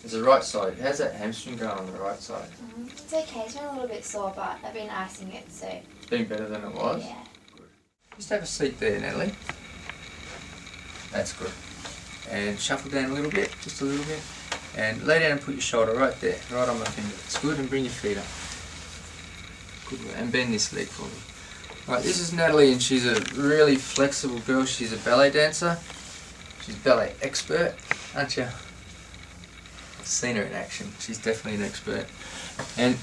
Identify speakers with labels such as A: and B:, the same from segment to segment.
A: It's the right side. How's that hamstring going on the right side?
B: It's okay, it's been a little bit sore, but I've been icing it, so...
A: It's been better than it was?
B: Yeah.
A: Good. Just have a seat there, Natalie. That's good. And shuffle down a little bit, just a little bit. And lay down and put your shoulder right there, right on my finger. It's good, and bring your feet up. Good, and bend this leg for me. Right, this is Natalie, and she's a really flexible girl. She's a ballet dancer. She's a ballet expert, aren't you? I've seen her in action. She's definitely an expert. And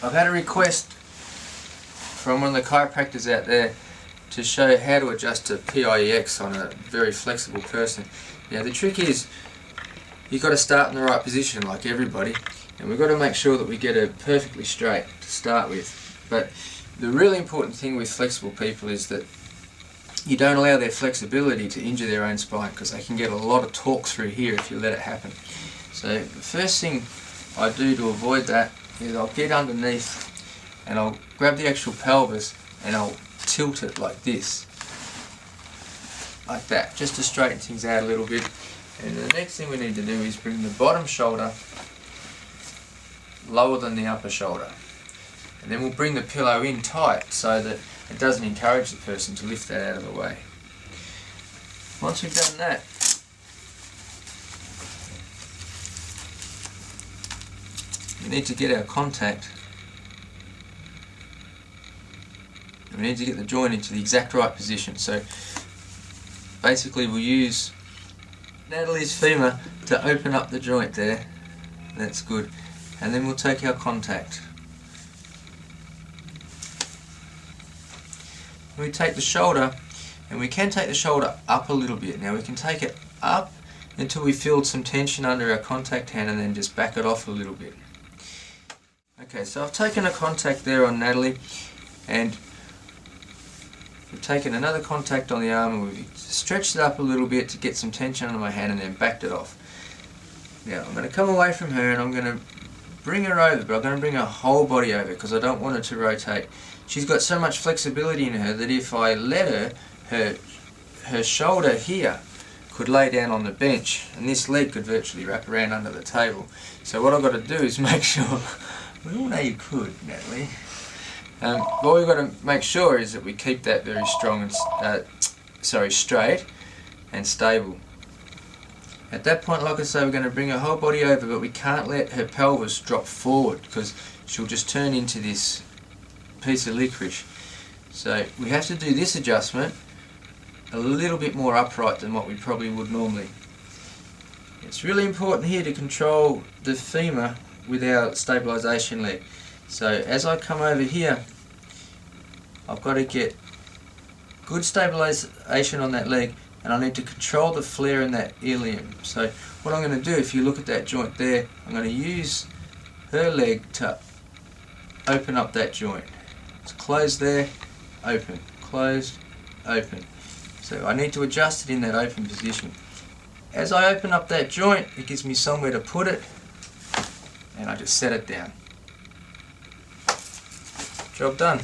A: I've had a request from one of the chiropractors out there to show how to adjust a PIEX on a very flexible person. Now the trick is, you've got to start in the right position like everybody, and we've got to make sure that we get it perfectly straight to start with. But the really important thing with flexible people is that you don't allow their flexibility to injure their own spine, because they can get a lot of torque through here if you let it happen. So the first thing I do to avoid that is I'll get underneath and I'll grab the actual pelvis and I'll tilt it like this, like that, just to straighten things out a little bit. And the next thing we need to do is bring the bottom shoulder lower than the upper shoulder, and then we'll bring the pillow in tight so that it doesn't encourage the person to lift that out of the way. Once we've done that, we need to get our contact, and we need to get the joint into the exact right position. So basically we'll use Natalie's femur to open up the joint there. That's good. And then we'll take our contact. We take the shoulder, and we can take the shoulder up a little bit. Now we can take it up until we feel some tension under our contact hand, and then just back it off a little bit. Okay, so I've taken a contact there on Natalie, and we've taken another contact on the arm, and we've stretched it up a little bit to get some tension under my hand, and then backed it off. Now I'm going to come away from her, and I'm going to bring her over, but I'm going to bring her whole body over because I don't want her to rotate. She's got so much flexibility in her that if I let her, her shoulder here could lay down on the bench, and this leg could virtually wrap around under the table. So what I've got to do is make sure, we all know you could, Natalie. What we've got to make sure is that we keep that very strong and straight and stable. At that point, like I say, we're going to bring her whole body over, but we can't let her pelvis drop forward because she'll just turn into this piece of licorice. So we have to do this adjustment a little bit more upright than what we probably would normally. It's really important here to control the femur with our stabilisation leg. So as I come over here, I've got to get good stabilisation on that leg, and I need to control the flare in that ilium. So what I'm going to do, if you look at that joint there, I'm going to use her leg to open up that joint. It's closed there, open, closed, open. So I need to adjust it in that open position. As I open up that joint, it gives me somewhere to put it, and I just set it down. Job done.